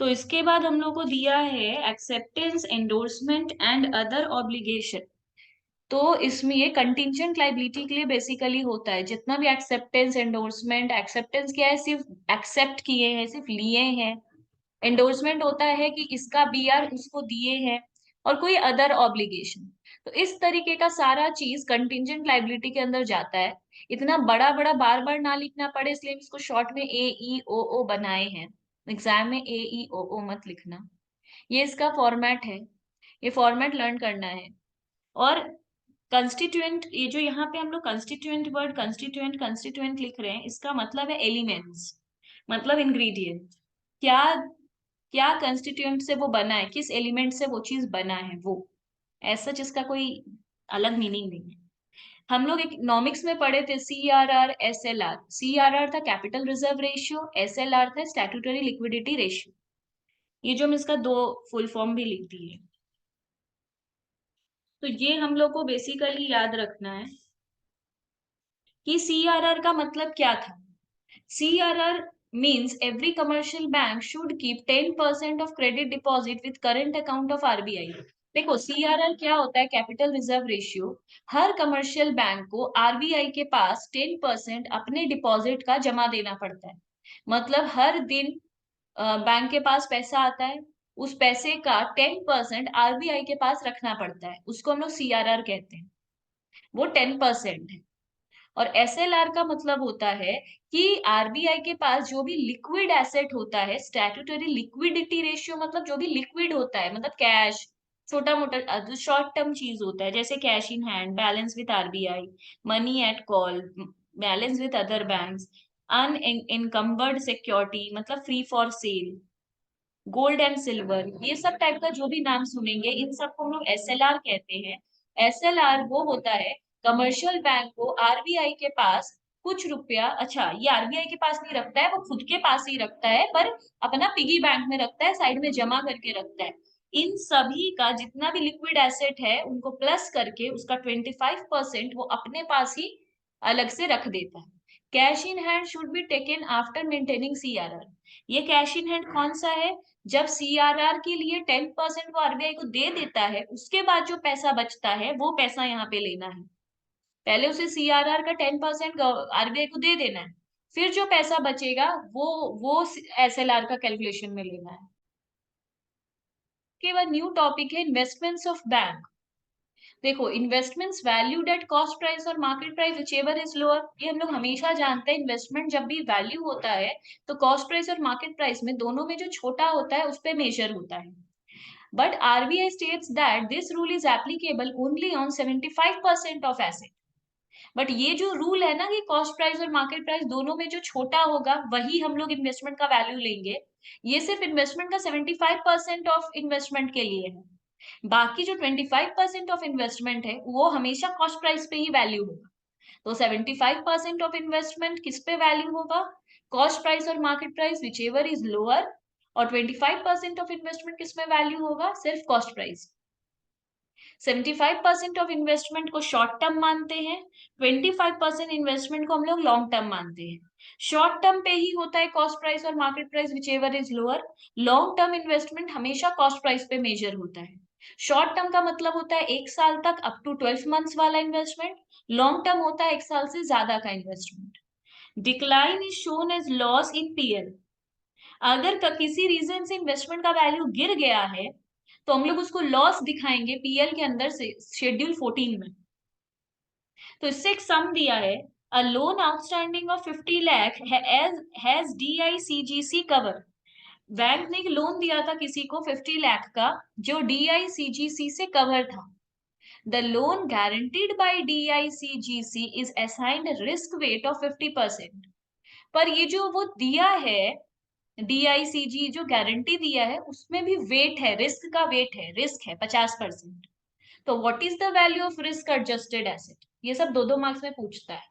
तो इसके बाद हम लोग को दिया है acceptance, endorsement and other obligation. तो इसमें ये कंटिंजेंट लाइबिलिटी के लिए बेसिकली होता है, जितना भी एक्सेप्टेंस, एंडोर्समेंट, एक्सेप्टेंस क्या है, सिर्फ एक्सेप्ट किए हैं, सिर्फ लिए हैं। एंडोर्समेंट होता है कि इसका बीआर उसको दिए हैं, और कोई अदर ऑब्लिगेशन। तो इस तरीके का सारा चीज कंटिंजेंट लाइबिलिटी के अंदर जाता है। इतना बड़ा बड़ा बार बार ना लिखना पड़े, इसलिए हम इसको शॉर्ट में ए ई ओ ओ बनाए हैं। एग्जाम में ए ई ओ ओ मत लिखना। ये इसका फॉर्मेट है, ये फॉर्मेट लर्न करना है। और कंस्टिट्यूएंट, ये जो यहाँ पे हम लोग कंस्टिट्यूएंट वर्ड कंस्टिट्यूएंट कंस्टिट्यूएंट लिख रहे हैं, इसका मतलब है एलिमेंट्स, मतलब इंग्रेडिएंट। क्या क्या कंस्टिट्यूएंट से वो बना है, किस एलिमेंट से वो चीज बना है, वो ऐसा जिसका कोई अलग मीनिंग नहीं है। हम लोग इकोनॉमिक्स में पढ़े थे C R R, S L R. C R R था capital reserve ratio, S L R था स्टैट्यूटरी लिक्विडिटी रेशियो। ये जो हम इसका दो फुल फॉर्म भी लिख दिए। तो ये हम लोग को बेसिकली याद रखना है कि सी आर आर का मतलब क्या था। CRR means every commercial bank should keep 10% of credit deposit with current account of RBI। देखो CRR क्या होता है, कैपिटल रिजर्व रेशियो। हर कमर्शियल बैंक को आरबीआई के पास 10% अपने डिपॉजिट का जमा देना पड़ता है। मतलब हर दिन बैंक के पास पैसा आता है, उस पैसे का 10% आरबीआई के पास रखना पड़ता है, उसको हम लोग CRR कहते हैं। वो 10% है। और एसएलआर का मतलब होता है कि आरबीआई के पास जो भी लिक्विड एसेट होता है, स्टैट्यूटरी लिक्विडिटी रेशियो, मतलब जो भी लिक्विड होता है, मतलब कैश, छोटा मोटा जो शॉर्ट टर्म चीज होता है, जैसे cash in hand, balance with RBI, money at call, balance with other banks, unencumbered security मतलब free for sale, gold and silver, ये सब टाइप का जो भी नाम सुनेंगे, इन सबको हम लोग एसएलआर कहते हैं। एसएलआर वो होता है, कमर्शियल बैंक को आरबीआई के पास कुछ रुपया, अच्छा ये आरबीआई के पास नहीं रखता है, वो खुद के पास ही रखता है, पर अपना पिगी बैंक में रखता है, साइड में जमा करके रखता है। इन सभी का जितना भी लिक्विड एसेट है उनको प्लस करके उसका 25% वो अपने पास ही अलग से रख देता है। Cash in hand should be taken after maintaining CRR. ये कैश इन हैंड कौन सा है, जब सीआरआर के लिए 10% वो आरबीआई को दे देता है, उसके बाद जो पैसा बचता है वो पैसा यहाँ पे लेना है। पहले उसे सीआरआर का 10% आरबीआई को दे देना है, फिर जो पैसा बचेगा वो एसएलआर का कैलकुलेशन में लेना है। उसके बाद न्यू टॉपिक है इन्वेस्टमेंट्स ऑफ बैंक। देखो investments valued at cost price और market price whichever is lower. ये हम लोग हमेशा जानते हैं, इन्वेस्टमेंट जब भी वैल्यू होता है तो कॉस्ट प्राइस और मार्केट प्राइस में दोनों में जो छोटा होता है उस पर मेजर होता है। But RBI states that this rule is applicable only on 75% of asset। But ये जो रूल है ना कि कॉस्ट प्राइस और मार्केट प्राइस दोनों में जो छोटा होगा वही हम लोग इन्वेस्टमेंट का वैल्यू लेंगे, ये सिर्फ इन्वेस्टमेंट का 75% ऑफ इन्वेस्टमेंट के लिए है। बाकी जो 25% ऑफ इन्वेस्टमेंट है वो हमेशा कॉस्ट प्राइस पे ही वैल्यू होगा। तो 75% ऑफ इन्वेस्टमेंट किस पे वैल्यू होगा, कॉस्ट प्राइस और market price which ever is lower. और 25% ऑफ इन्वेस्टमेंट किस में वैल्यू होगा, सिर्फ कॉस्ट प्राइस। 75% ऑफ इन्वेस्टमेंट को शॉर्ट टर्म मानते हैं, 25% इन्वेस्टमेंट को हम लोग लॉन्ग टर्म मानते हैं। शॉर्ट टर्म पे ही होता है कॉस्ट प्राइस और market price which ever is lower. Long term investment हमेशा कॉस्ट प्राइस पे मेजर होता है। शॉर्ट टर्म का मतलब होता है 1 साल तक, अप टू 12 मंथ्स वाला इन्वेस्टमेंट। लॉन्ग टर्म होता है 1 साल से ज्यादा का investment. Decline is shown as loss in PL. अगर किसी रीजन से इन्वेस्टमेंट का वैल्यू गिर गया है तो हम लोग उसको लॉस दिखाएंगे पीएल के अंदर से, शेड्यूल 14 में। तो इससे एक सम दिया है, a loan outstanding of 50 lakh has DICGC cover. Bank ने एक लोन दिया था किसी को 50 लाख का, जो डीआईसीजीसी से कवर था। The loan guaranteed bye DICGC is assigned risk weight of 50%। पर ये जो वो दिया है, डीआईसीजी जो गारंटी दिया है उसमें भी वेट है, रिस्क का वेट है, रिस्क है 50%। तो what is the value of risk adjusted asset, ये सब दो दो मार्क्स में पूछता है।